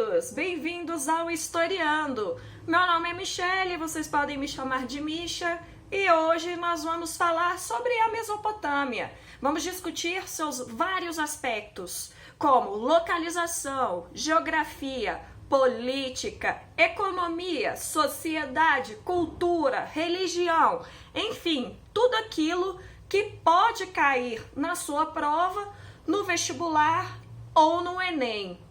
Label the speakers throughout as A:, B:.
A: todos! Bem-vindos ao Historiando! Meu nome é Michele, vocês podem me chamar de Misha, e hoje nós vamos falar sobre a Mesopotâmia. Vamos discutir seus vários aspectos, como localização, geografia, política, economia, sociedade, cultura, religião, enfim, tudo aquilo que pode cair na sua prova, no vestibular ou no Enem.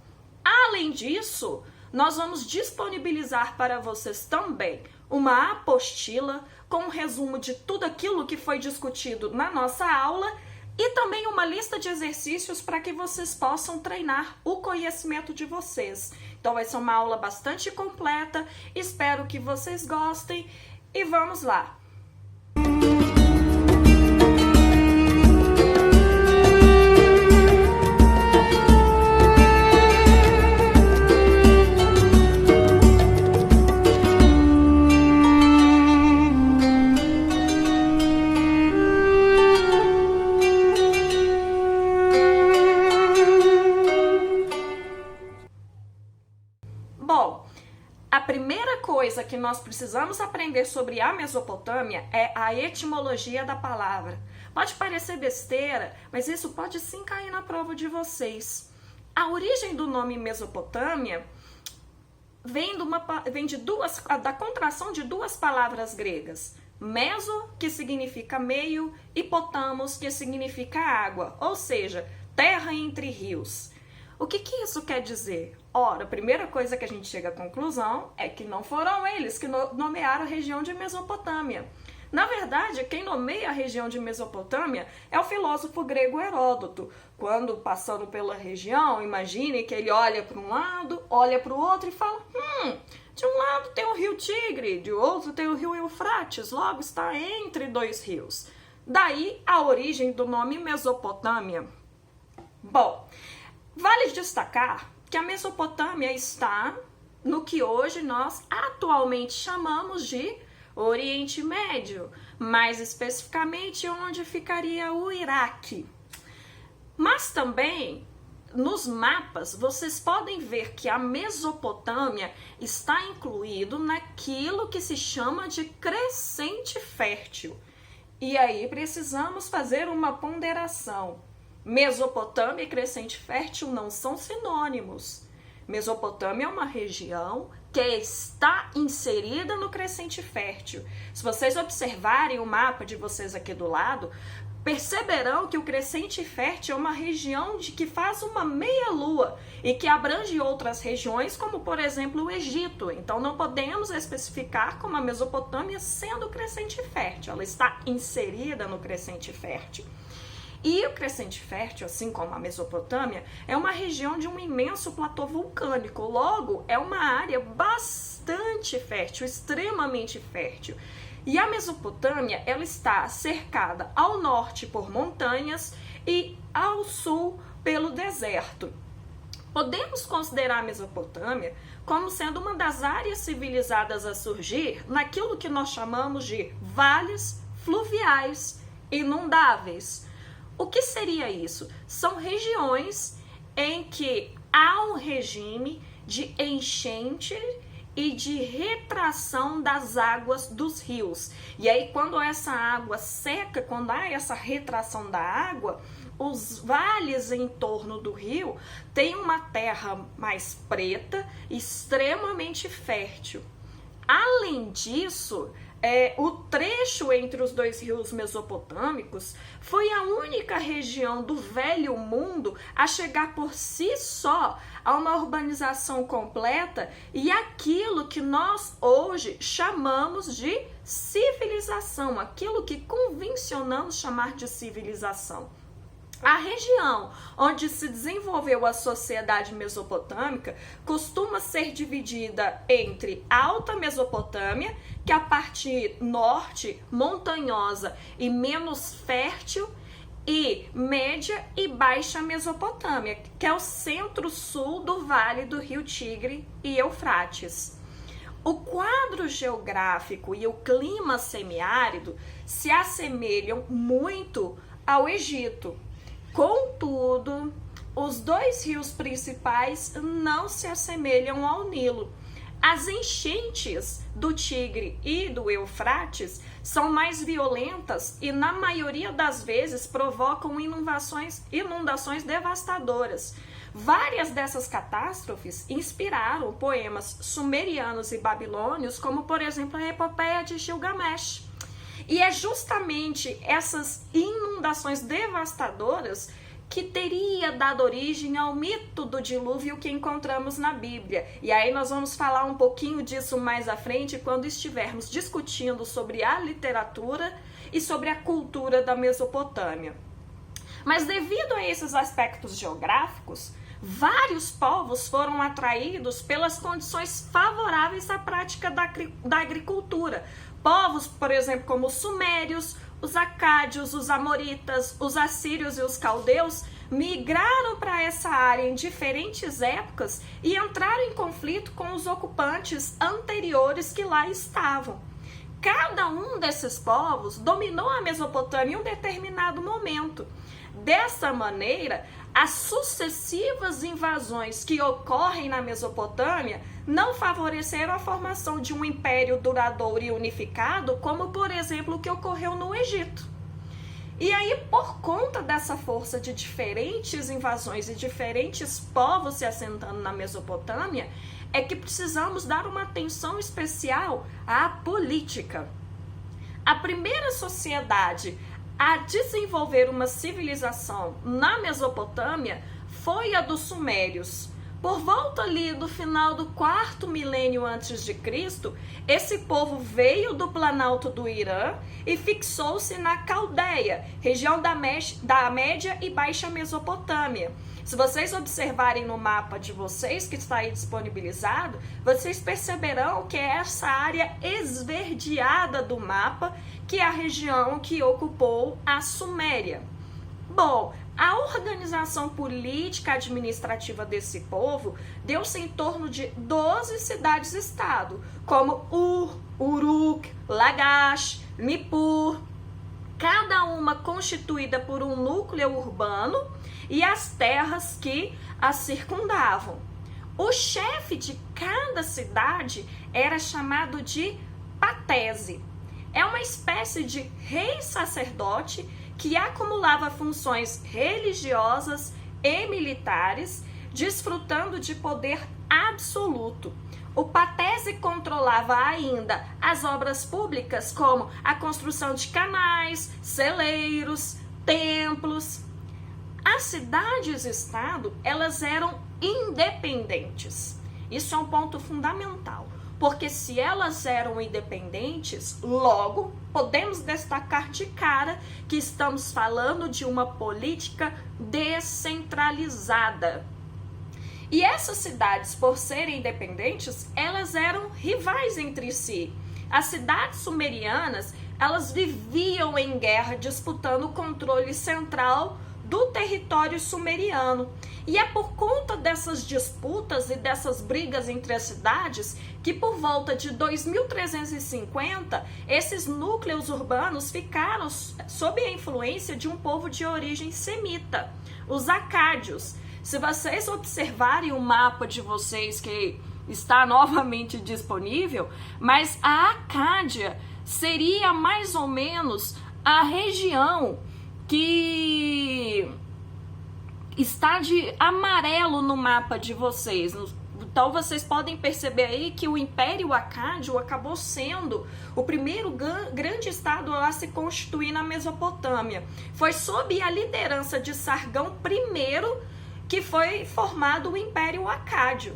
A: Além disso, nós vamos disponibilizar para vocês também uma apostila com um resumo de tudo aquilo que foi discutido na nossa aula e também uma lista de exercícios para que vocês possam treinar o conhecimento de vocês. Então vai ser uma aula bastante completa, espero que vocês gostem e vamos lá! Bom, a primeira coisa que nós precisamos aprender sobre a Mesopotâmia é a etimologia da palavra. Pode parecer besteira, mas isso pode sim cair na prova de vocês. A origem do nome Mesopotâmia vem da contração de duas palavras gregas. Meso, que significa meio, e potamos, que significa água, ou seja, terra entre rios. O que isso quer dizer? Ora, a primeira coisa que a gente chega à conclusão é que não foram eles que nomearam a região de Mesopotâmia. Na verdade, quem nomeia a região de Mesopotâmia é o filósofo grego Heródoto. Quando passando pela região, imagine que ele olha para um lado, olha para o outro e fala: de um lado tem o rio Tigre, de outro tem o rio Eufrates, logo está entre dois rios. Daí a origem do nome Mesopotâmia. Bom, vale destacar que a Mesopotâmia está no que hoje nós atualmente chamamos de Oriente Médio, mais especificamente onde ficaria o Iraque. Mas também nos mapas vocês podem ver que a Mesopotâmia está incluído naquilo que se chama de crescente fértil. E aí precisamos fazer uma ponderação. Mesopotâmia e crescente fértil não são sinônimos. Mesopotâmia é uma região que está inserida no crescente fértil. Se vocês observarem o mapa de vocês aqui do lado, perceberão que o crescente fértil é uma região que faz uma meia-lua e que abrange outras regiões, como por exemplo o Egito. Então não podemos especificar como a Mesopotâmia sendo crescente fértil. Ela está inserida no crescente fértil. E o crescente fértil, assim como a Mesopotâmia, é uma região de um imenso platô vulcânico. Logo, é uma área bastante fértil, extremamente fértil. E a Mesopotâmia, ela está cercada ao norte por montanhas e ao sul pelo deserto. Podemos considerar a Mesopotâmia como sendo uma das áreas civilizadas a surgir naquilo que nós chamamos de vales fluviais inundáveis. O que seria isso? São regiões em que há um regime de enchente e de retração das águas dos rios. E aí, quando essa água seca, quando há essa retração da água, os vales em torno do rio têm uma terra mais preta, extremamente fértil. Além disso, o trecho entre os dois rios mesopotâmicos foi a única região do Velho Mundo a chegar por si só a uma urbanização completa e aquilo que nós hoje chamamos de civilização, aquilo que convencionamos chamar de civilização. A região onde se desenvolveu a sociedade mesopotâmica costuma ser dividida entre Alta Mesopotâmia, que é a parte norte, montanhosa e menos fértil, e Média e Baixa Mesopotâmia, que é o centro-sul do Vale do Rio Tigre e Eufrates. O quadro geográfico e o clima semiárido se assemelham muito ao Egito. Contudo, os dois rios principais não se assemelham ao Nilo. As enchentes do Tigre e do Eufrates são mais violentas e, na maioria das vezes, provocam inundações devastadoras. Várias dessas catástrofes inspiraram poemas sumerianos e babilônios, como, por exemplo, a Epopeia de Gilgamesh. E é justamente essas inundações devastadoras que teria dado origem ao mito do dilúvio que encontramos na Bíblia. E aí nós vamos falar um pouquinho disso mais à frente, quando estivermos discutindo sobre a literatura e sobre a cultura da Mesopotâmia. Mas devido a esses aspectos geográficos, vários povos foram atraídos pelas condições favoráveis à prática da agricultura. Povos, por exemplo, como os sumérios, os acádios, os amoritas, os assírios e os caldeus migraram para essa área em diferentes épocas e entraram em conflito com os ocupantes anteriores que lá estavam. Cada um desses povos dominou a Mesopotâmia em um determinado momento. Dessa maneira, as sucessivas invasões que ocorrem na Mesopotâmia não favoreceram a formação de um império duradouro e unificado, como, por exemplo, o que ocorreu no Egito. E aí, por conta dessa força de diferentes invasões e diferentes povos se assentando na Mesopotâmia, é que precisamos dar uma atenção especial à política. A primeira sociedade a desenvolver uma civilização na Mesopotâmia foi a dos sumérios. Por volta ali do final do 4º milênio antes de Cristo, esse povo veio do Planalto do Irã e fixou-se na Caldeia, região da Média e Baixa Mesopotâmia. Se vocês observarem no mapa de vocês, que está aí disponibilizado, vocês perceberão que é essa área esverdeada do mapa, que é a região que ocupou a Suméria. Bom, a organização política administrativa desse povo deu-se em torno de 12 cidades-estado, como Ur, Uruk, Lagash, Nippur, cada uma constituída por um núcleo urbano e as terras que as circundavam. O chefe de cada cidade era chamado de patese. É uma espécie de rei sacerdote que acumulava funções religiosas e militares, desfrutando de poder absoluto. O patese controlava ainda as obras públicas, como a construção de canais, celeiros, templos. As cidades-estado, elas eram independentes. Isso é um ponto fundamental, porque se elas eram independentes, logo podemos destacar de cara que estamos falando de uma política descentralizada. E essas cidades, por serem independentes, elas eram rivais entre si. As cidades sumerianas, elas viviam em guerra, disputando o controle central do território sumeriano. E é por conta dessas disputas e dessas brigas entre as cidades que, por volta de 2350, esses núcleos urbanos ficaram sob a influência de um povo de origem semita, os acádios. Se vocês observarem o mapa de vocês, que está novamente disponível, mas a Acádia seria mais ou menos a região que está de amarelo no mapa de vocês. Então vocês podem perceber aí que o Império Acádio acabou sendo o primeiro grande estado a se constituir na Mesopotâmia. Foi sob a liderança de Sargão I que foi formado o Império Acádio.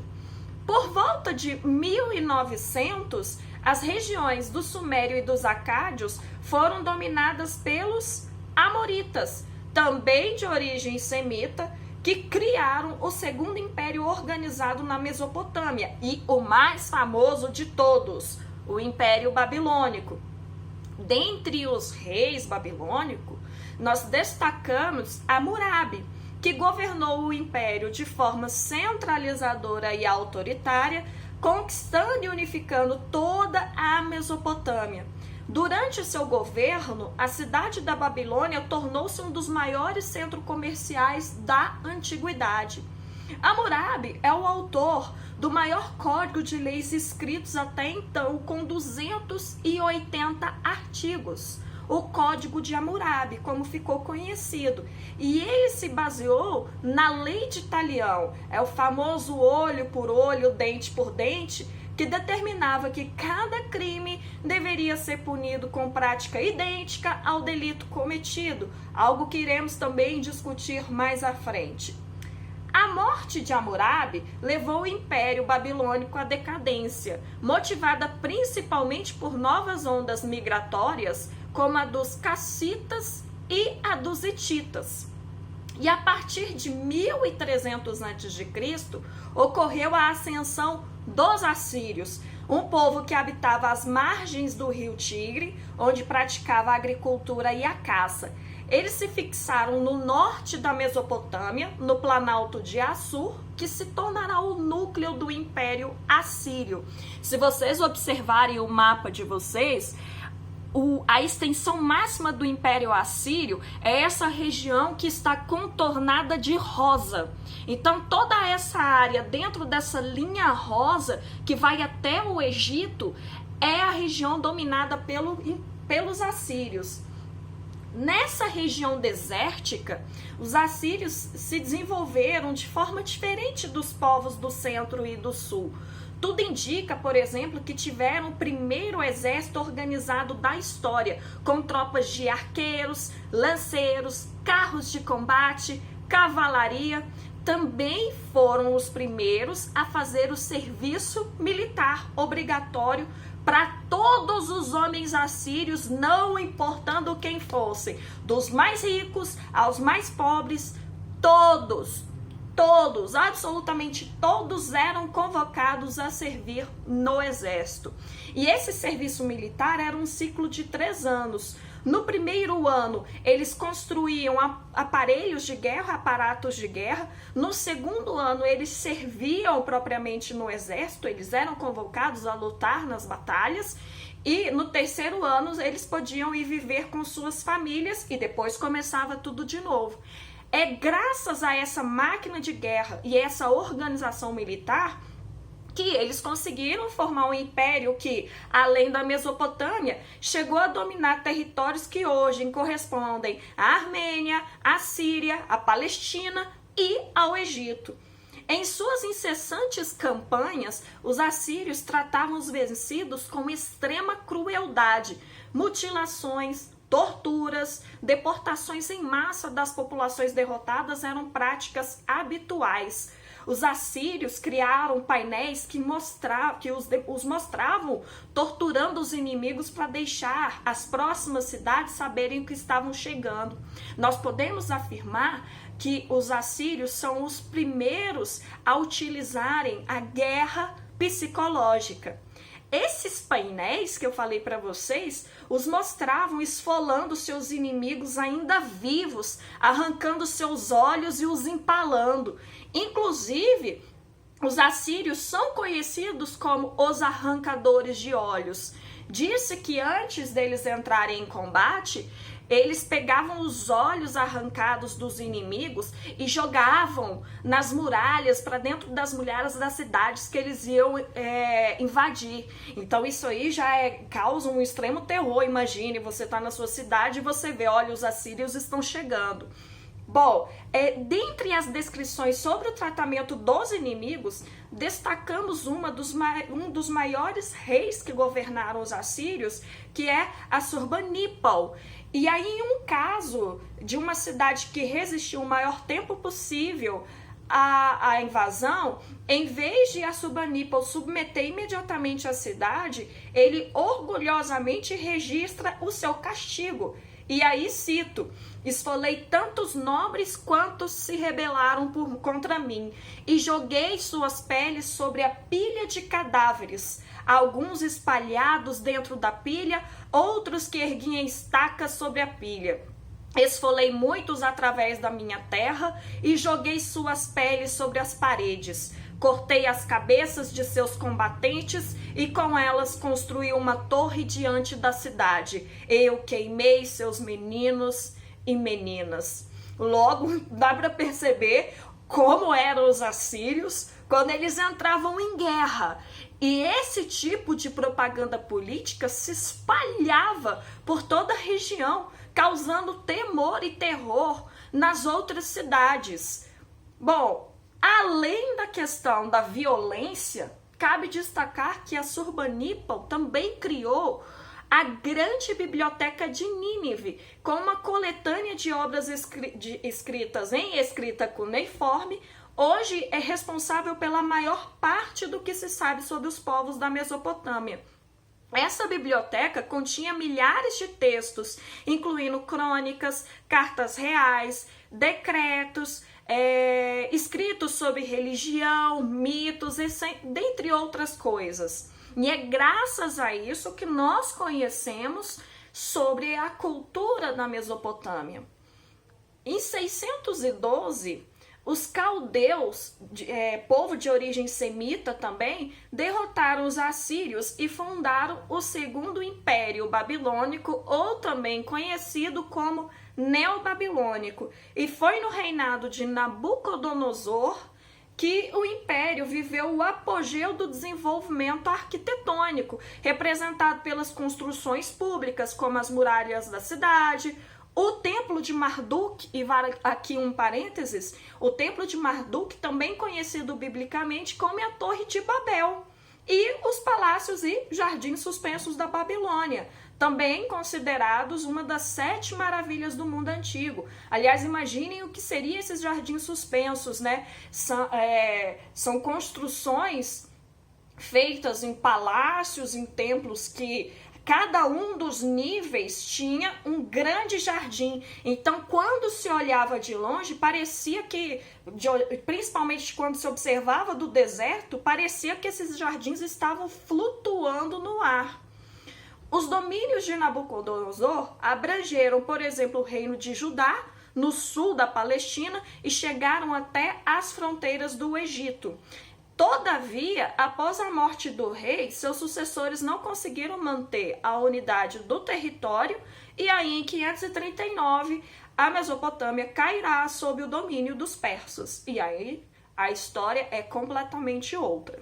A: Por volta de 1900, as regiões do Sumério e dos Acádios foram dominadas pelos Amoritas, também de origem semita, que criaram o segundo império organizado na Mesopotâmia e o mais famoso de todos, o Império Babilônico. Dentre os reis babilônicos, nós destacamos Hammurabi, que governou o império de forma centralizadora e autoritária, conquistando e unificando toda a Mesopotâmia. Durante seu governo, a cidade da Babilônia tornou-se um dos maiores centros comerciais da antiguidade. Hammurabi é o autor do maior código de leis escritos até então, com 280 artigos. O Código de Hammurabi, como ficou conhecido. E ele se baseou na lei de Talião, é o famoso olho por olho, dente por dente, que determinava que cada crime deveria ser punido com prática idêntica ao delito cometido, algo que iremos também discutir mais à frente. A morte de Hammurabi levou o Império Babilônico à decadência, motivada principalmente por novas ondas migratórias, como a dos cassitas e a dos hititas. E a partir de 1300 a.C., ocorreu a ascensão dos assírios, um povo que habitava as margens do rio Tigre, onde praticava a agricultura e a caça. Eles se fixaram no norte da Mesopotâmia, no planalto de Assur, que se tornará o núcleo do Império Assírio. Se vocês observarem o mapa de vocês, a extensão máxima do Império Assírio é essa região que está contornada de rosa. Então, toda essa área dentro dessa linha rosa, que vai até o Egito, é a região dominada pelos assírios. Nessa região desértica, os assírios se desenvolveram de forma diferente dos povos do centro e do sul. Tudo indica, por exemplo, que tiveram o primeiro exército organizado da história, com tropas de arqueiros, lanceiros, carros de combate, cavalaria. Também foram os primeiros a fazer o serviço militar obrigatório para todos os homens assírios, não importando quem fossem, dos mais ricos aos mais pobres, todos, absolutamente todos eram convocados a servir no exército. E esse serviço militar era um ciclo de 3 anos. No primeiro ano, eles construíam aparelhos de guerra, aparatos de guerra. No segundo ano, eles serviam propriamente no exército, eles eram convocados a lutar nas batalhas. E no terceiro ano, eles podiam ir viver com suas famílias e depois começava tudo de novo. É graças a essa máquina de guerra e essa organização militar que eles conseguiram formar um império que, além da Mesopotâmia, chegou a dominar territórios que hoje correspondem à Armênia, à Síria, à Palestina e ao Egito. Em suas incessantes campanhas, os assírios tratavam os vencidos com extrema crueldade, mutilações, torturas, deportações em massa das populações derrotadas eram práticas habituais. Os assírios criaram painéis que os mostravam torturando os inimigos para deixar as próximas cidades saberem que estavam chegando. Nós podemos afirmar que os assírios são os primeiros a utilizarem a guerra psicológica. Esses painéis que eu falei para vocês, os mostravam esfolando seus inimigos ainda vivos, arrancando seus olhos e os empalando. Inclusive, os assírios são conhecidos como os arrancadores de olhos. Disse que antes deles entrarem em combate, eles pegavam os olhos arrancados dos inimigos e jogavam nas muralhas, para dentro das muralhas das cidades que eles iam invadir. Então isso aí já causa um extremo terror. Imagine, você está na sua cidade e você vê, olha, os assírios estão chegando. Bom, dentre as descrições sobre o tratamento dos inimigos, destacamos um dos maiores reis que governaram os assírios, que é Assurbanipal. E aí, em um caso de uma cidade que resistiu o maior tempo possível à invasão, em vez de Assurbanipal submeter imediatamente a cidade, ele orgulhosamente registra o seu castigo. E aí cito: esfolei tantos nobres quantos se rebelaram contra mim, e joguei suas peles sobre a pilha de cadáveres, alguns espalhados dentro da pilha, outros que erguiam estacas sobre a pilha. Esfolei muitos através da minha terra e joguei suas peles sobre as paredes. Cortei as cabeças de seus combatentes e com elas construí uma torre diante da cidade. Eu queimei seus meninos e meninas. Logo, dá para perceber como eram os assírios quando eles entravam em guerra. E esse tipo de propaganda política se espalhava por toda a região, causando temor e terror nas outras cidades. Bom, além da questão da violência, cabe destacar que Assurbanipal também criou a grande biblioteca de Nínive, com uma coletânea de obras escritas em escrita cuneiforme. Hoje é responsável pela maior parte do que se sabe sobre os povos da Mesopotâmia. Essa biblioteca continha milhares de textos, incluindo crônicas, cartas reais, decretos, escritos sobre religião, mitos, dentre outras coisas. E é graças a isso que nós conhecemos sobre a cultura da Mesopotâmia. Em 612, os caldeus, povo de origem semita também, derrotaram os assírios e fundaram o Segundo Império Babilônico, ou também conhecido como Neobabilônico. E foi no reinado de Nabucodonosor que o império viveu o apogeu do desenvolvimento arquitetônico, representado pelas construções públicas, como as muralhas da cidade, o Templo de Marduk, e aqui um parênteses, o Templo de Marduk, também conhecido biblicamente como a Torre de Babel, e os palácios e jardins suspensos da Babilônia, também considerados uma das 7 maravilhas do mundo antigo. Aliás, imaginem o que seriam esses jardins suspensos, né? São construções feitas em palácios, em templos que cada um dos níveis tinha um grande jardim. Então, quando se olhava de longe, parecia que, principalmente quando se observava do deserto, parecia que esses jardins estavam flutuando no ar. Os domínios de Nabucodonosor abrangeram, por exemplo, o reino de Judá, no sul da Palestina, e chegaram até as fronteiras do Egito. Todavia, após a morte do rei, seus sucessores não conseguiram manter a unidade do território, e aí em 539 a Mesopotâmia cairá sob o domínio dos persas. E aí a história é completamente outra.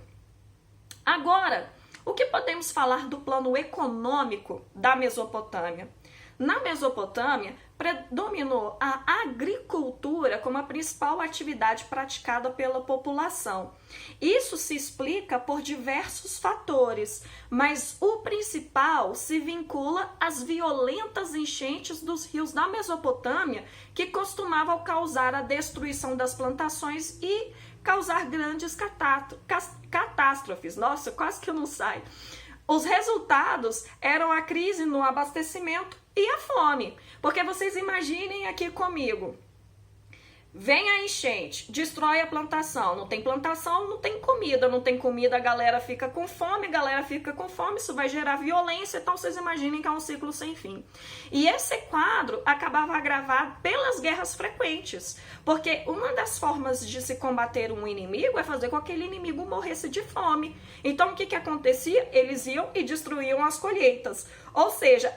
A: Agora, o que podemos falar do plano econômico da Mesopotâmia? Na Mesopotâmia, predominou a agricultura como a principal atividade praticada pela população. Isso se explica por diversos fatores, mas o principal se vincula às violentas enchentes dos rios da Mesopotâmia, que costumavam causar a destruição das plantações e causar grandes catástrofes. Nossa, quase que eu não saio. Os resultados eram a crise no abastecimento e a fome. Porque vocês imaginem aqui comigo. Vem a enchente, destrói a plantação. Não tem plantação, não tem comida. Não tem comida, a galera fica com fome. Isso vai gerar violência. Então vocês imaginem que é um ciclo sem fim. E esse quadro acabava agravado pelas guerras frequentes. Porque uma das formas de se combater um inimigo é fazer com que aquele inimigo morresse de fome. Então o que acontecia? Eles iam e destruíam as colheitas. Ou seja,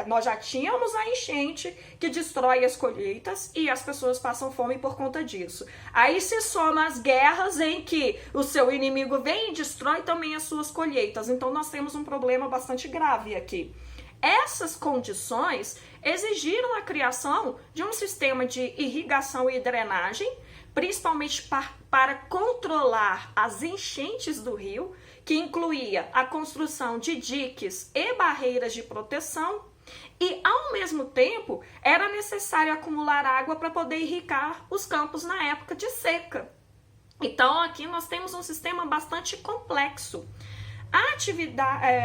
A: nós já tínhamos a enchente que destrói as colheitas e as pessoas passam fome por conta disso. Aí se soma as guerras em que o seu inimigo vem e destrói também as suas colheitas. Então nós temos um problema bastante grave aqui. Essas condições exigiram a criação de um sistema de irrigação e drenagem, principalmente para controlar as enchentes do rio, que incluía a construção de diques e barreiras de proteção, e, ao mesmo tempo, era necessário acumular água para poder irrigar os campos na época de seca. Então, aqui nós temos um sistema bastante complexo.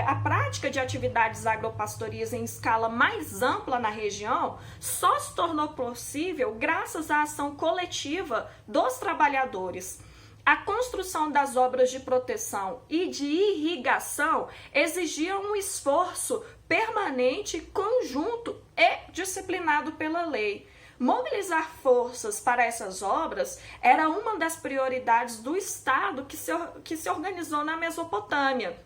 A: A prática de atividades agropastoris em escala mais ampla na região só se tornou possível graças à ação coletiva dos trabalhadores. A construção das obras de proteção e de irrigação exigia um esforço permanente, conjunto e disciplinado pela lei. mobilizar forças para essas obras era uma das prioridades do Estado que se organizou na Mesopotâmia.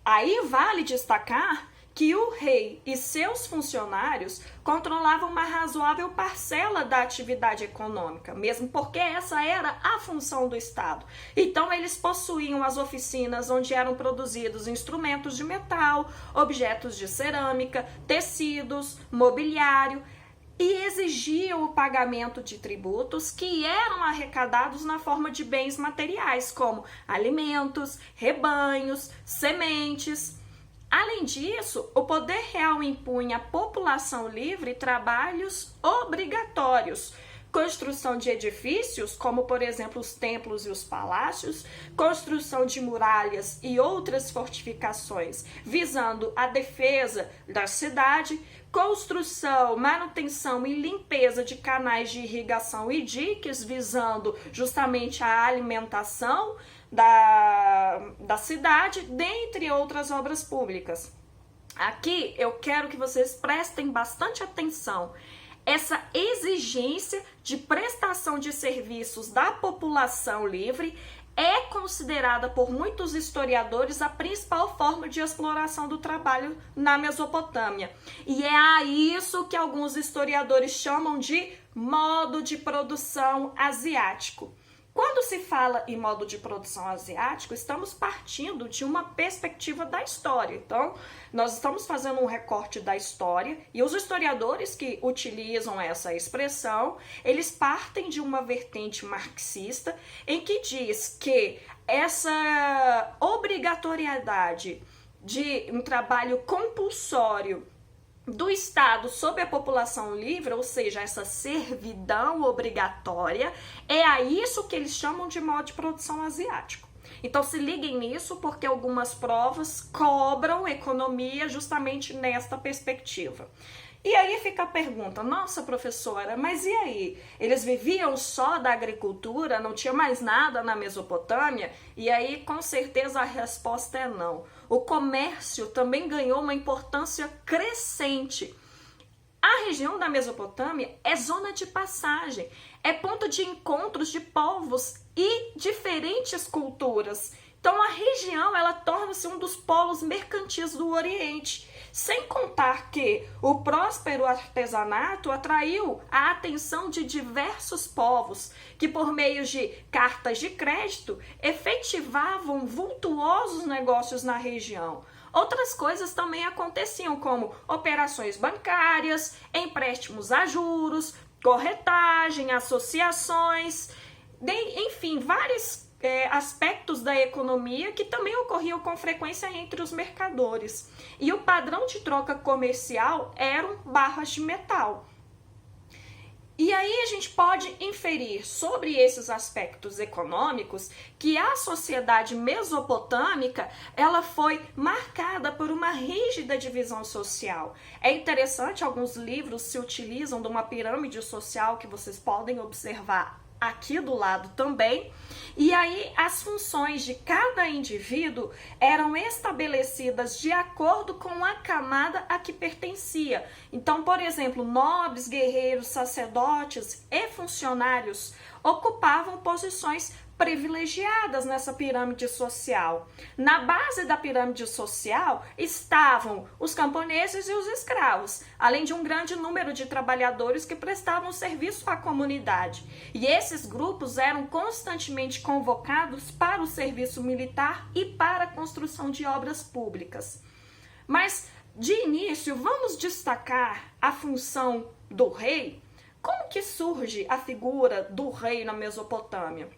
A: Aí vale destacar que o rei e seus funcionários controlavam uma razoável parcela da atividade econômica, mesmo porque essa era a função do Estado. Então, eles possuíam as oficinas onde eram produzidos instrumentos de metal, objetos de cerâmica, tecidos, mobiliário, e exigiam o pagamento de tributos que eram arrecadados na forma de bens materiais, como alimentos, rebanhos, sementes. Além disso, o poder real impunha à população livre trabalhos obrigatórios, construção de edifícios, como por exemplo os templos e os palácios, construção de muralhas e outras fortificações, visando a defesa da cidade, construção, manutenção e limpeza de canais de irrigação e diques, visando justamente a alimentação da cidade, dentre outras obras públicas. Aqui eu quero que vocês prestem bastante atenção. Essa exigência de prestação de serviços da população livre é considerada por muitos historiadores a principal forma de exploração do trabalho na Mesopotâmia. E é a isso que alguns historiadores chamam de modo de produção asiático. Quando se fala em modo de produção asiático, estamos partindo de uma perspectiva da história. Então, nós estamos fazendo um recorte da história e os historiadores que utilizam essa expressão, eles partem de uma vertente marxista em que diz que essa obrigatoriedade de um trabalho compulsório do Estado sobre a população livre, ou seja, essa servidão obrigatória, é a isso que eles chamam de modo de produção asiático. Então se liguem nisso, porque algumas provas cobram economia justamente nesta perspectiva. E aí fica a pergunta, nossa professora, mas e aí? Eles viviam só da agricultura, não tinha mais nada na Mesopotâmia? E aí com certeza a resposta é não. O comércio também ganhou uma importância crescente. A região da Mesopotâmia é zona de passagem, é ponto de encontros de povos e diferentes culturas. Então a região ela torna-se um dos polos mercantis do Oriente, sem contar que o próspero artesanato atraiu a atenção de diversos povos que por meio de cartas de crédito efetivavam vultuosos negócios na região. Outras coisas também aconteciam, como operações bancárias, empréstimos a juros, corretagem, associações, enfim, vários aspectos da economia que também ocorriam com frequência entre os mercadores. E o padrão de troca comercial eram barras de metal. E aí a gente pode inferir sobre esses aspectos econômicos que a sociedade mesopotâmica ela foi marcada por uma rígida divisão social. É interessante, alguns livros se utilizam de uma pirâmide social que vocês podem observar aqui do lado também, e aí as funções de cada indivíduo eram estabelecidas de acordo com a camada a que pertencia. Então, por exemplo, nobres, guerreiros, sacerdotes e funcionários ocupavam posições privilegiadas nessa pirâmide social. Na base da pirâmide social estavam os camponeses e os escravos, além de um grande número de trabalhadores que prestavam serviço à comunidade. E esses grupos eram constantemente convocados para o serviço militar e para a construção de obras públicas. Mas, de início, vamos destacar a função do rei. Como que surge a figura do rei na Mesopotâmia?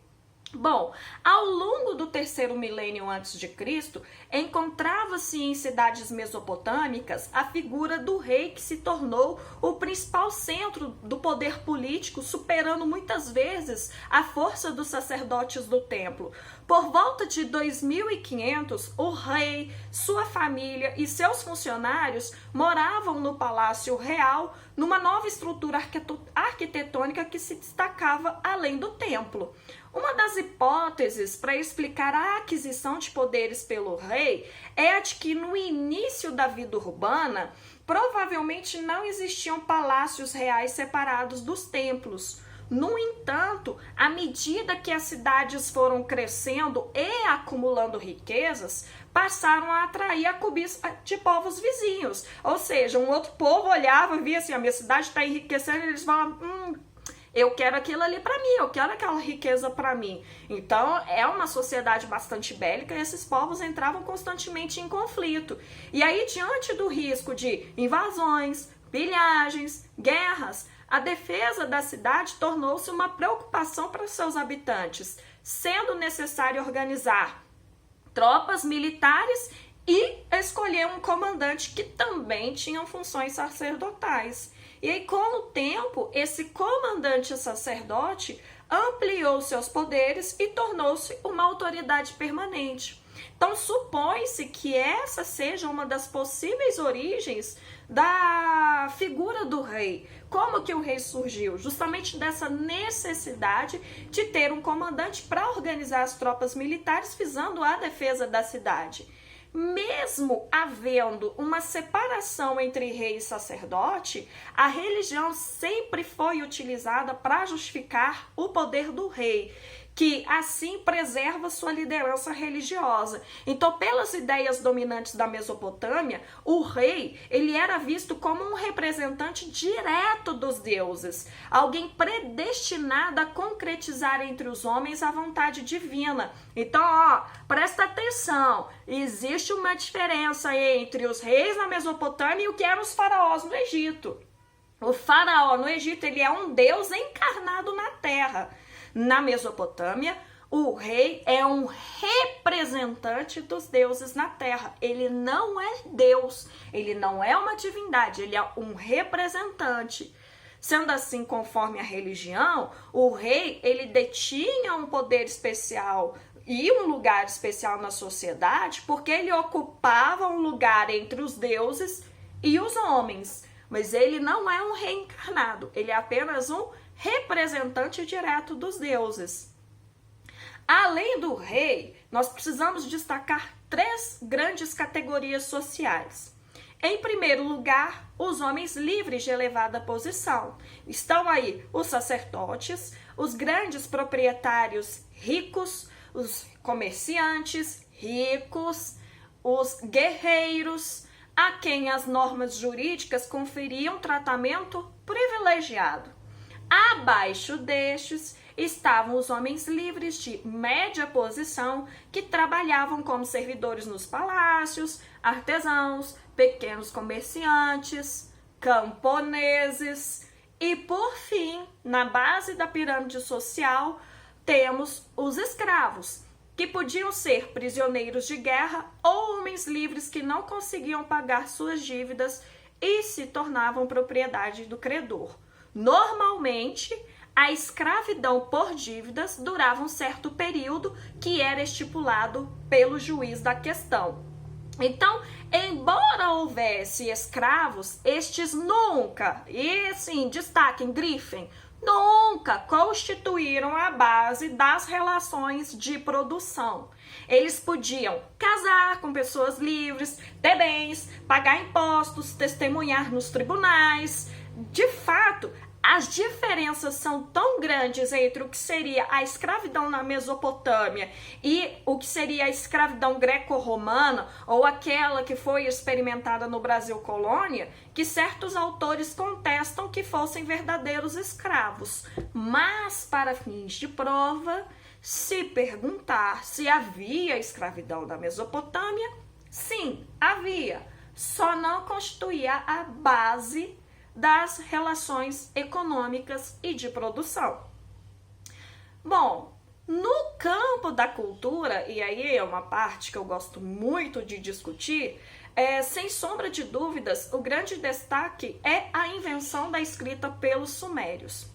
A: Bom, ao longo do terceiro milênio antes de Cristo, encontrava-se em cidades mesopotâmicas a figura do rei que se tornou o principal centro do poder político, superando muitas vezes a força dos sacerdotes do templo. Por volta de 2500, o rei, sua família e seus funcionários moravam no Palácio Real, numa nova estrutura arquitetônica que se destacava além do templo. Uma das hipóteses para explicar a aquisição de poderes pelo rei é a de que no início da vida urbana, provavelmente não existiam palácios reais separados dos templos. No entanto, à medida que as cidades foram crescendo e acumulando riquezas, passaram a atrair a cobiça de povos vizinhos. Ou seja, um outro povo olhava e via assim, a minha cidade está enriquecendo, e eles falavam, eu quero aquilo ali para mim, eu quero aquela riqueza para mim. Então, é uma sociedade bastante bélica e esses povos entravam constantemente em conflito. E aí, diante do risco de invasões, pilhagens, guerras, a defesa da cidade tornou-se uma preocupação para seus habitantes, sendo necessário organizar tropas militares e escolher um comandante que também tinha funções sacerdotais. E aí, com o tempo, esse comandante sacerdote ampliou seus poderes e tornou-se uma autoridade permanente. Então, supõe-se que essa seja uma das possíveis origens da figura do rei. Como que o rei surgiu? Justamente dessa necessidade de ter um comandante para organizar as tropas militares visando a defesa da cidade. Mesmo havendo uma separação entre rei e sacerdote, a religião sempre foi utilizada para justificar o poder do rei, que assim preserva sua liderança religiosa. Então, pelas ideias dominantes da Mesopotâmia, o rei, ele era visto como um representante direto dos deuses, alguém predestinado a concretizar entre os homens a vontade divina. Então, presta atenção, existe uma diferença entre os reis na Mesopotâmia e o que eram os faraós no Egito. O faraó no Egito, ele é um deus encarnado na terra. Na Mesopotâmia, o rei é um representante dos deuses na terra. Ele não é Deus, ele não é uma divindade, ele é um representante. Sendo assim, conforme a religião, o rei, ele detinha um poder especial e um lugar especial na sociedade, porque ele ocupava um lugar entre os deuses e os homens. Mas ele não é um rei encarnado, ele é apenas um representante direto dos deuses. Além do rei, nós precisamos destacar 3 grandes categorias sociais. Em primeiro lugar, os homens livres de elevada posição. Estão aí os sacerdotes, os grandes proprietários ricos, os comerciantes ricos, os guerreiros, a quem as normas jurídicas conferiam tratamento privilegiado. Abaixo destes estavam os homens livres de média posição que trabalhavam como servidores nos palácios, artesãos, pequenos comerciantes, camponeses e, por fim, na base da pirâmide social, temos os escravos, que podiam ser prisioneiros de guerra ou homens livres que não conseguiam pagar suas dívidas e se tornavam propriedade do credor. Normalmente, a escravidão por dívidas durava um certo período que era estipulado pelo juiz da questão. Então, embora houvesse escravos, estes nunca, e assim, destaquem, grifem, nunca constituíram a base das relações de produção. Eles podiam casar com pessoas livres, ter bens, pagar impostos, testemunhar nos tribunais. De fato, as diferenças são tão grandes entre o que seria a escravidão na Mesopotâmia e o que seria a escravidão greco-romana ou aquela que foi experimentada no Brasil colônia, que certos autores contestam que fossem verdadeiros escravos. Mas, para fins de prova, se perguntar se havia escravidão na Mesopotâmia, sim, havia. Só não constituía a base das relações econômicas e de produção. Bom, no campo da cultura, e aí é uma parte que eu gosto muito de discutir, sem sombra de dúvidas, o grande destaque é a invenção da escrita pelos sumérios.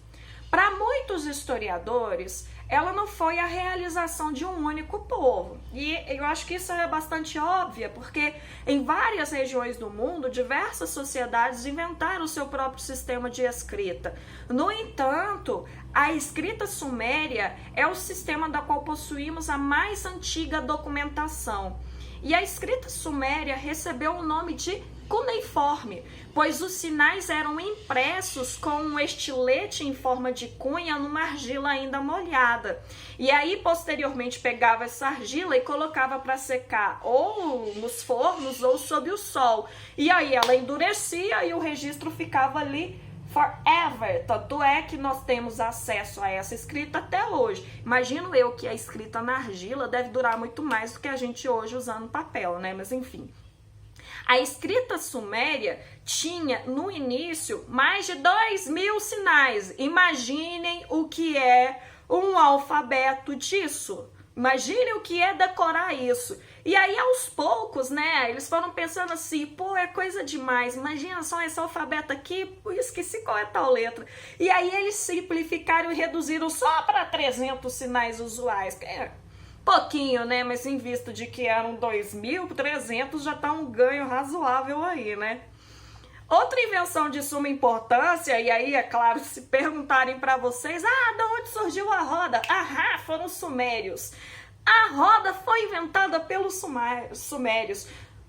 A: Para muitos historiadores, ela não foi a realização de um único povo. E eu acho que isso é bastante óbvio, porque em várias regiões do mundo, diversas sociedades inventaram o seu próprio sistema de escrita. No entanto, a escrita suméria é o sistema da qual possuímos a mais antiga documentação. E a escrita suméria recebeu o nome de cuneiforme, pois os sinais eram impressos com um estilete em forma de cunha numa argila ainda molhada. E aí, posteriormente, pegava essa argila e colocava para secar ou nos fornos ou sob o sol. E aí ela endurecia e o registro ficava ali forever. Tanto é que nós temos acesso a essa escrita até hoje. Imagino eu que a escrita na argila deve durar muito mais do que a gente hoje usando papel, né? Mas enfim. A escrita suméria tinha, no início, mais de 2.000 sinais. Imaginem o que é um alfabeto disso. Imaginem o que é decorar isso. E aí, aos poucos, né, eles foram pensando assim, pô, é coisa demais. Imagina só esse alfabeto aqui, esqueci qual é tal letra. E aí, eles simplificaram e reduziram só para 300 sinais usuais. É pouquinho, né? Mas em vista de que eram 2.300, já tá um ganho razoável aí, né? Outra invenção de suma importância, e aí, é claro, se perguntarem para vocês, de onde surgiu a roda? Foram os sumérios. A roda foi inventada pelos sumérios.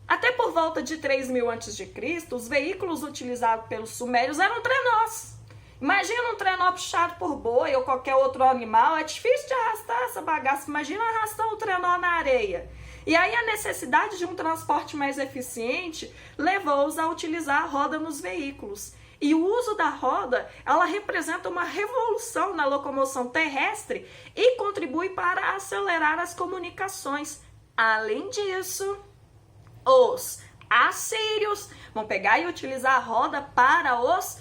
A: Até por volta de 3.000 a.C., os veículos utilizados pelos sumérios eram trenós. Imagina um trenó puxado por boi ou qualquer outro animal, é difícil de arrastar essa bagaça. Imagina arrastar um trenó na areia. E aí a necessidade de um transporte mais eficiente levou-os a utilizar a roda nos veículos. E o uso da roda, ela representa uma revolução na locomoção terrestre e contribui para acelerar as comunicações. Além disso, os assírios vão pegar e utilizar a roda para os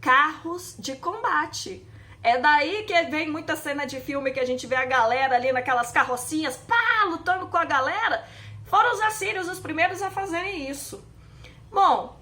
A: carros de combate. É daí que vem muita cena de filme que a gente vê a galera ali naquelas carrocinhas, lutando com a galera. Foram os assírios os primeiros a fazerem isso. Bom,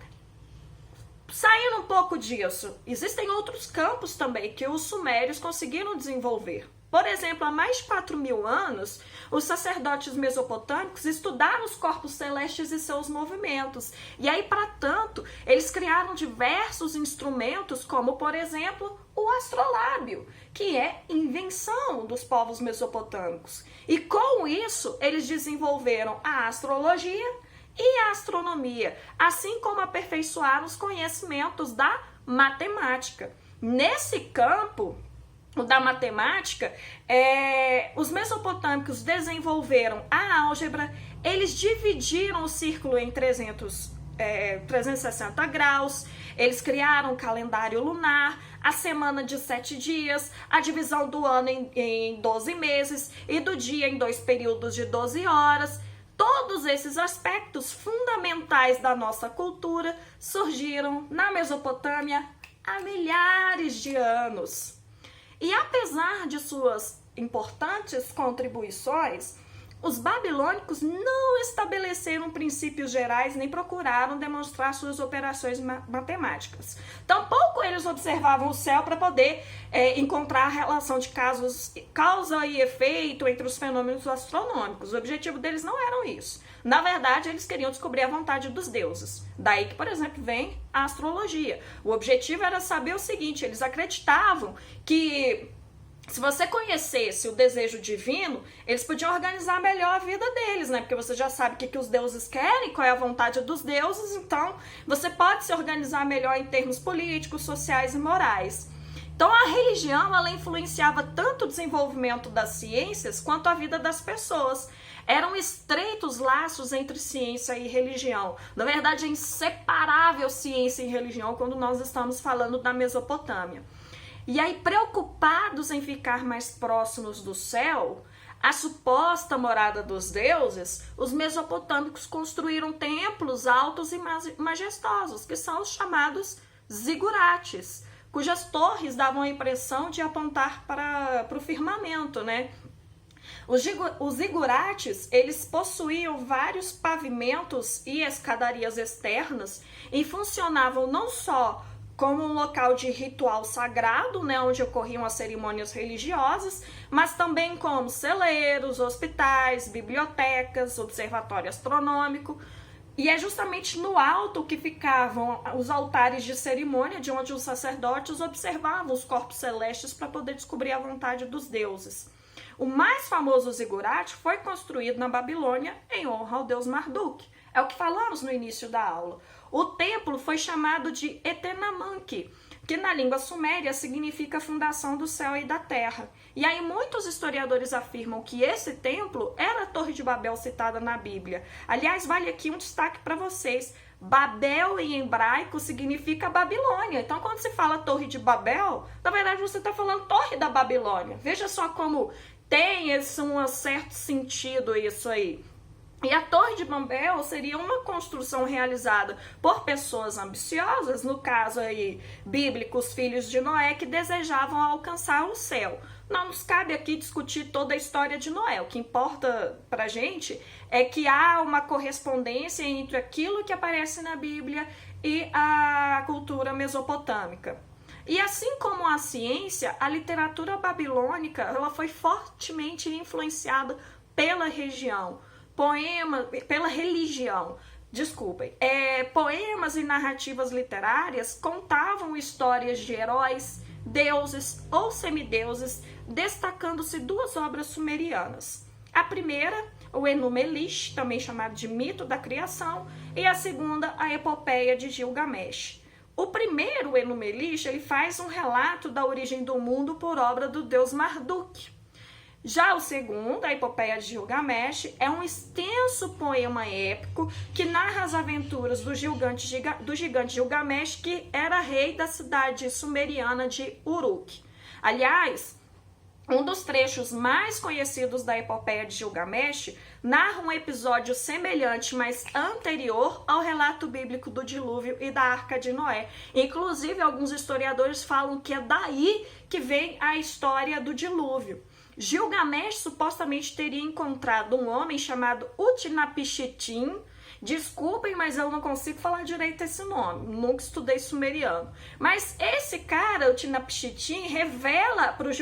A: saindo um pouco disso, existem outros campos também que os sumérios conseguiram desenvolver. Por exemplo, há mais de 4.000 anos, os sacerdotes mesopotâmicos estudaram os corpos celestes e seus movimentos. E aí, para tanto, eles criaram diversos instrumentos, como, por exemplo, o astrolábio, que é invenção dos povos mesopotâmicos. E com isso, eles desenvolveram a astrologia e a astronomia, assim como aperfeiçoaram os conhecimentos da matemática. Nesse campo da matemática, os mesopotâmicos desenvolveram a álgebra, eles dividiram o círculo em 360 graus, eles criaram o calendário lunar, a semana de 7 dias, a divisão do ano em 12 meses e do dia em 2 períodos de 12 horas. Todos esses aspectos fundamentais da nossa cultura surgiram na Mesopotâmia há milhares de anos. E apesar de suas importantes contribuições, os babilônicos não estabeleceram princípios gerais nem procuraram demonstrar suas operações matemáticas. Tampouco eles observavam o céu para poder encontrar a relação de causa e efeito entre os fenômenos astronômicos. O objetivo deles não era isso. Na verdade, eles queriam descobrir a vontade dos deuses. Daí que, por exemplo, vem a astrologia. O objetivo era saber o seguinte, eles acreditavam que se você conhecesse o desejo divino, eles podiam organizar melhor a vida deles, né? Porque você já sabe o que os deuses querem, qual é a vontade dos deuses, então você pode se organizar melhor em termos políticos, sociais e morais. Então a religião, ela influenciava tanto o desenvolvimento das ciências quanto a vida das pessoas. Eram estreitos laços entre ciência e religião. Na verdade, é inseparável ciência e religião quando nós estamos falando da Mesopotâmia. E aí, preocupados em ficar mais próximos do céu, a suposta morada dos deuses, os mesopotâmicos construíram templos altos e majestosos, que são os chamados zigurates, cujas torres davam a impressão de apontar para o firmamento, né? Os zigurates, eles possuíam vários pavimentos e escadarias externas e funcionavam não só como um local de ritual sagrado, né, onde ocorriam as cerimônias religiosas, mas também como celeiros, hospitais, bibliotecas, observatório astronômico. E é justamente no alto que ficavam os altares de cerimônia, de onde os sacerdotes observavam os corpos celestes para poder descobrir a vontade dos deuses. O mais famoso zigurate foi construído na Babilônia em honra ao deus Marduk. É o que falamos no início da aula. O templo foi chamado de Etenamanque, que na língua suméria significa fundação do céu e da terra. E aí muitos historiadores afirmam que esse templo era a Torre de Babel citada na Bíblia. Aliás, vale aqui um destaque para vocês. Babel em hebraico significa Babilônia. Então, quando se fala Torre de Babel, na verdade você está falando Torre da Babilônia. Veja só como tem um certo sentido isso aí. E a Torre de Babel seria uma construção realizada por pessoas ambiciosas, no caso aí, bíblicos, filhos de Noé, que desejavam alcançar o céu. Não nos cabe aqui discutir toda a história de Noé. O que importa pra gente é que há uma correspondência entre aquilo que aparece na Bíblia e a cultura mesopotâmica. E assim como a ciência, a literatura babilônica ela foi fortemente influenciada pela religião. Poemas e narrativas literárias contavam histórias de heróis, deuses ou semideuses, destacando-se duas obras sumerianas. A primeira, o Enuma Elish, também chamado de Mito da Criação, e a segunda, a Epopeia de Gilgamesh. O primeiro, o Enuma Elish, ele faz um relato da origem do mundo por obra do deus Marduk. Já o segundo, a Epopeia de Gilgamesh, é um extenso poema épico que narra as aventuras do gigante Gilgamesh, que era rei da cidade sumeriana de Uruk. Aliás, um dos trechos mais conhecidos da Epopeia de Gilgamesh narra um episódio semelhante, mas anterior ao relato bíblico do dilúvio e da Arca de Noé. Inclusive, alguns historiadores falam que é daí que vem a história do dilúvio. Gilgamesh supostamente teria encontrado um homem chamado Utnapishtim. Desculpem, mas eu não consigo falar direito esse nome, nunca estudei sumeriano. Mas esse cara, Utnapishtim, revela para o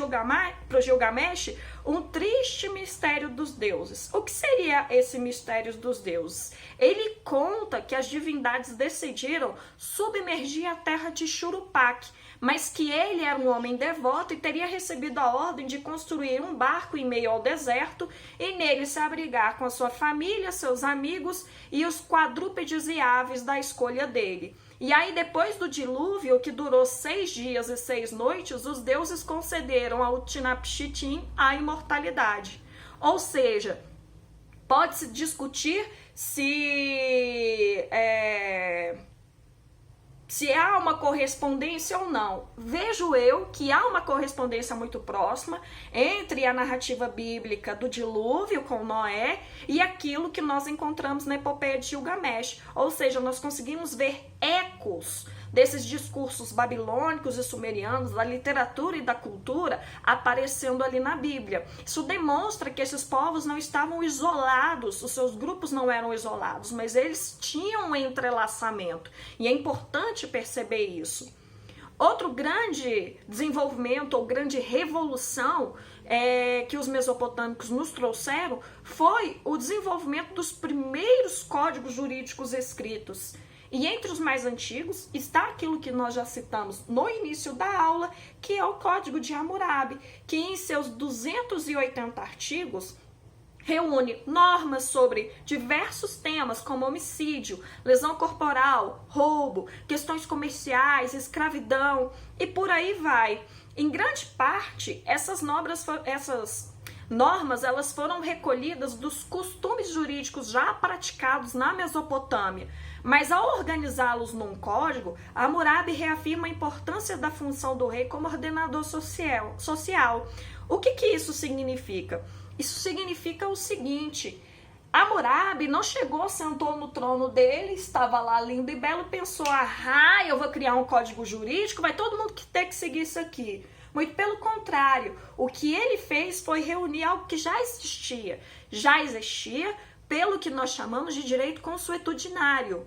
A: Gilgamesh um triste mistério dos deuses. O que seria esse mistério dos deuses? Ele conta que as divindades decidiram submergir a terra de Shuruppak, mas que ele era um homem devoto e teria recebido a ordem de construir um barco em meio ao deserto e nele se abrigar com a sua família, seus amigos e os quadrúpedes e aves da escolha dele. E aí, depois do dilúvio, que durou 6 dias e 6 noites, os deuses concederam ao Utnapishtim a imortalidade. Ou seja, pode-se discutir se há uma correspondência ou não. Vejo eu que há uma correspondência muito próxima entre a narrativa bíblica do dilúvio com Noé e aquilo que nós encontramos na Epopeia de Gilgamesh. Ou seja, nós conseguimos ver ecos desses discursos babilônicos e sumerianos, da literatura e da cultura, aparecendo ali na Bíblia. Isso demonstra que esses povos não estavam isolados, os seus grupos não eram isolados, mas eles tinham um entrelaçamento. E é importante perceber isso. Outro grande desenvolvimento ou grande revolução que os mesopotâmicos nos trouxeram foi o desenvolvimento dos primeiros códigos jurídicos escritos. E entre os mais antigos está aquilo que nós já citamos no início da aula, que é o Código de Hammurabi, que em seus 280 artigos reúne normas sobre diversos temas como homicídio, lesão corporal, roubo, questões comerciais, escravidão e por aí vai. Em grande parte, essas normas elas foram recolhidas dos costumes jurídicos já praticados na Mesopotâmia, mas ao organizá-los num código, Hammurabi reafirma a importância da função do rei como ordenador social. O que isso significa? Isso significa o seguinte: Hammurabi não chegou, sentou no trono dele, estava lá lindo e belo, pensou, eu vou criar um código jurídico, vai todo mundo ter que seguir isso aqui. Muito pelo contrário, o que ele fez foi reunir algo que já existia pelo que nós chamamos de direito consuetudinário.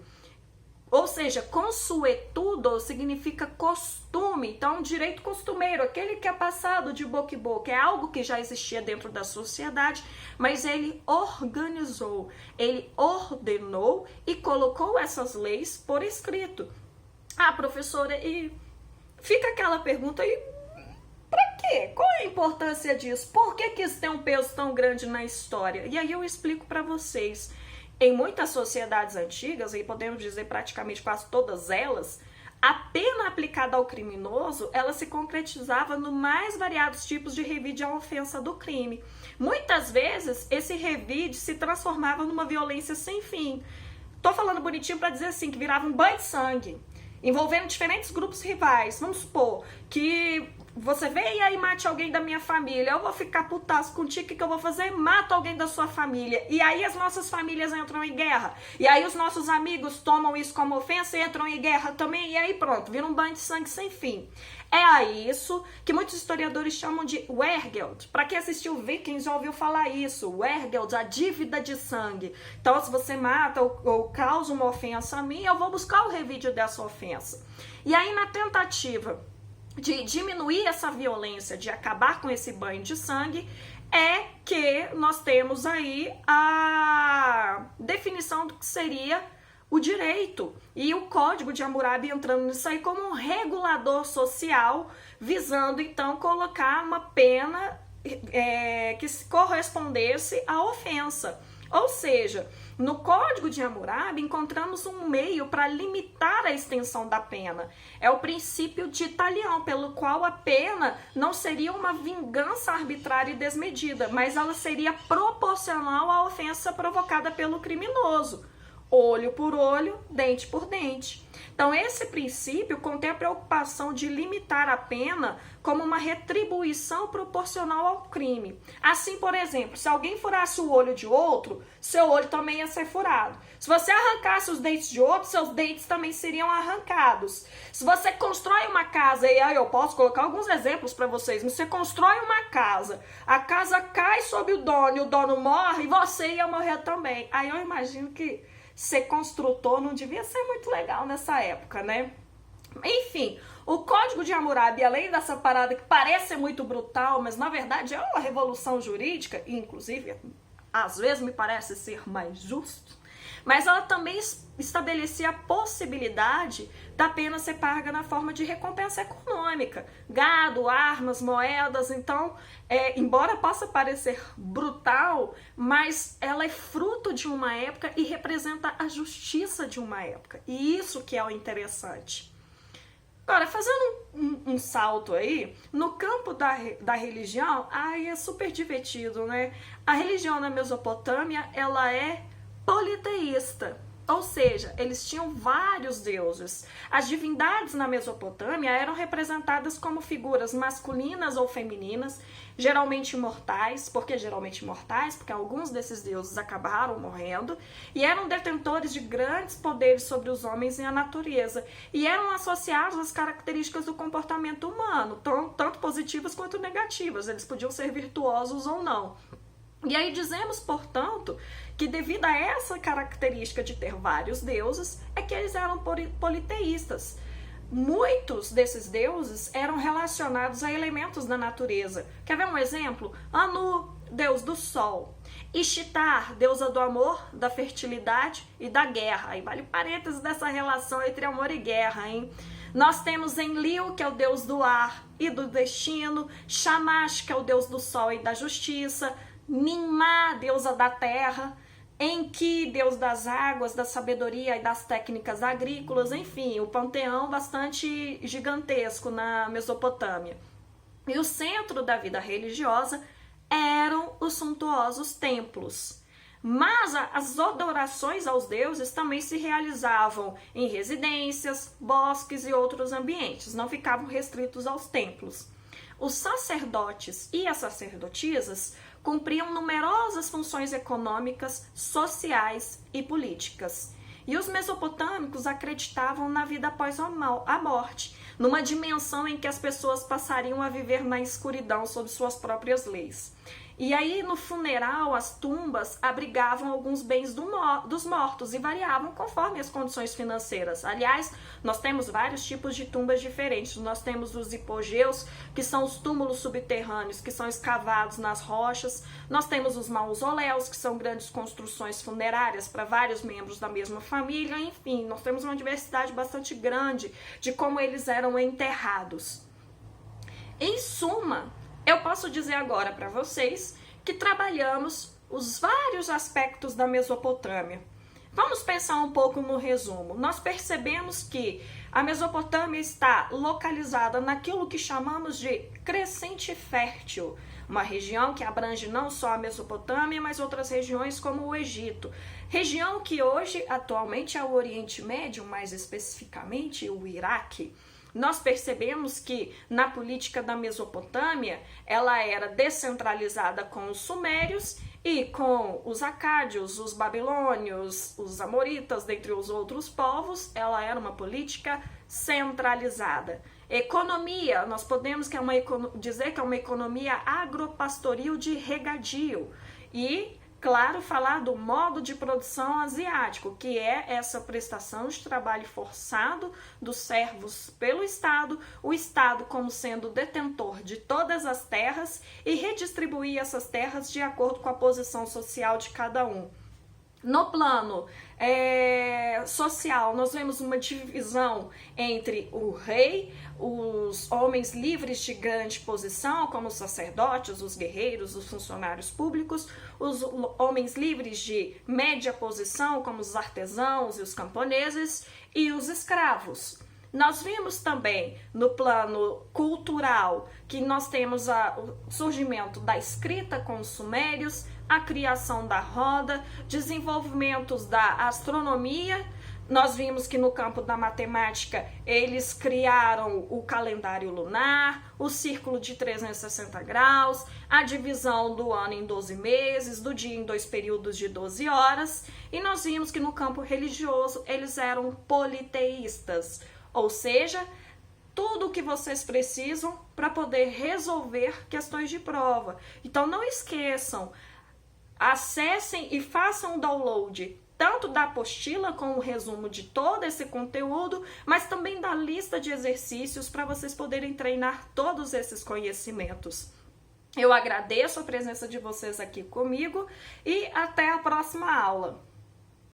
A: Ou seja, consuetudo significa costume, então direito costumeiro, aquele que é passado de boca em boca, é algo que já existia dentro da sociedade, mas ele organizou, ele ordenou e colocou essas leis por escrito. Professora, e fica aquela pergunta aí, para que quê? Qual é a importância disso? Por que isso tem um peso tão grande na história? E aí eu explico para vocês. Em muitas sociedades antigas, e podemos dizer praticamente quase todas elas, a pena aplicada ao criminoso, ela se concretizava no mais variados tipos de revide à ofensa do crime. Muitas vezes, esse revide se transformava numa violência sem fim. Tô falando bonitinho para dizer assim, que virava um banho de sangue, envolvendo diferentes grupos rivais. Vamos supor que você venha e mate alguém da minha família, eu vou ficar putaço contigo, o que eu vou fazer? Mato alguém da sua família. E aí as nossas famílias entram em guerra. E aí os nossos amigos tomam isso como ofensa e entram em guerra também. E aí pronto, vira um banho de sangue sem fim. É a isso que muitos historiadores chamam de Wergeld. Para quem assistiu Vikings já ouviu falar isso. Wergeld, a dívida de sangue. Então, se você mata ou causa uma ofensa a mim, eu vou buscar o revídeo dessa ofensa. E aí, na tentativa de diminuir essa violência, de acabar com esse banho de sangue, é que nós temos aí a definição do que seria o direito e o Código de Hammurabi entrando nisso aí como um regulador social, visando então colocar uma pena que correspondesse à ofensa. Ou seja, no Código de Hammurabi encontramos um meio para limitar a extensão da pena. É o princípio de Talião, pelo qual a pena não seria uma vingança arbitrária e desmedida, mas ela seria proporcional à ofensa provocada pelo criminoso. Olho por olho, dente por dente. Então, esse princípio contém a preocupação de limitar a pena como uma retribuição proporcional ao crime. Assim, por exemplo, se alguém furasse o olho de outro, seu olho também ia ser furado. Se você arrancasse os dentes de outro, seus dentes também seriam arrancados. Se você constrói uma casa, e aí eu posso colocar alguns exemplos para vocês, você constrói uma casa, a casa cai sobre o dono morre, e você ia morrer também. Aí eu imagino que ser construtor não devia ser muito legal nessa época, né? Enfim, o Código de Hammurabi, além dessa parada que parece muito brutal, mas na verdade é uma revolução jurídica, e inclusive às vezes me parece ser mais justo, mas ela também estabelecia a possibilidade da pena ser paga na forma de recompensa econômica, gado, armas, moedas. Então, embora possa parecer brutal, mas ela é fruto de uma época e representa a justiça de uma época, e isso que é o interessante. Agora, fazendo um salto aí, no campo da religião, é super divertido, né? A religião na Mesopotâmia, ela é politeísta, ou seja, eles tinham vários deuses. As divindades na Mesopotâmia eram representadas como figuras masculinas ou femininas, geralmente imortais, porque alguns desses deuses acabaram morrendo, e eram detentores de grandes poderes sobre os homens e a natureza, e eram associados às características do comportamento humano, tanto positivas quanto negativas. Eles podiam ser virtuosos ou não. E aí dizemos, portanto, que devido a essa característica de ter vários deuses, é que eles eram politeístas. Muitos desses deuses eram relacionados a elementos da natureza. Quer ver um exemplo? Anu, deus do sol. Ishtar, deusa do amor, da fertilidade e da guerra. Aí vale parênteses dessa relação entre amor e guerra, hein? Nós temos Enlil, que é o deus do ar e do destino. Shamash, que é o deus do sol e da justiça. Ninmá, deusa da terra. Enki, deus das águas, da sabedoria e das técnicas agrícolas. Enfim, o panteão bastante gigantesco na Mesopotâmia. E o centro da vida religiosa eram os suntuosos templos. Mas as adorações aos deuses também se realizavam em residências, bosques e outros ambientes, não ficavam restritos aos templos. Os sacerdotes e as sacerdotisas cumpriam numerosas funções econômicas, sociais e políticas. E os mesopotâmicos acreditavam na vida após a morte, numa dimensão em que as pessoas passariam a viver na escuridão sob suas próprias leis. E aí, no funeral, as tumbas abrigavam alguns bens dos mortos e variavam conforme as condições financeiras. Aliás, nós temos vários tipos de tumbas diferentes. Nós temos os hipogeus, que são os túmulos subterrâneos, que são escavados nas rochas. Nós temos os mausoléus, que são grandes construções funerárias para vários membros da mesma família. Enfim, nós temos uma diversidade bastante grande de como eles eram enterrados. Em suma, Eu posso dizer agora para vocês que trabalhamos os vários aspectos da Mesopotâmia. Vamos pensar um pouco no resumo. Nós percebemos que a Mesopotâmia está localizada naquilo que chamamos de crescente fértil, uma região que abrange não só a Mesopotâmia, mas outras regiões como o Egito. Região que hoje, atualmente, é o Oriente Médio, mais especificamente o Iraque. Nós percebemos que na política da Mesopotâmia, ela era descentralizada com os sumérios e com os acádios, os babilônios, os amoritas, dentre os outros povos, ela era uma política centralizada. Economia, nós podemos dizer que é uma economia agropastoril de regadio. E, claro, falar do modo de produção asiático, que é essa prestação de trabalho forçado dos servos pelo Estado, o Estado como sendo detentor de todas as terras e redistribuir essas terras de acordo com a posição social de cada um. No plano social, nós vemos uma divisão entre o rei, os homens livres de grande posição, como os sacerdotes, os guerreiros, os funcionários públicos, os homens livres de média posição, como os artesãos e os camponeses, e os escravos. Nós vimos também no plano cultural que nós temos o surgimento da escrita com os sumérios, a criação da roda, desenvolvimentos da astronomia. Nós vimos que no campo da matemática eles criaram o calendário lunar, o círculo de 360 graus, a divisão do ano em 12 meses, do dia em 2 períodos de 12 horas. E nós vimos que no campo religioso eles eram politeístas, ou seja, tudo o que vocês precisam para poder resolver questões de prova. Então não esqueçam, acessem e façam o download tanto da apostila com o resumo de todo esse conteúdo, mas também da lista de exercícios para vocês poderem treinar todos esses conhecimentos. Eu agradeço a presença de vocês aqui comigo e até a próxima aula.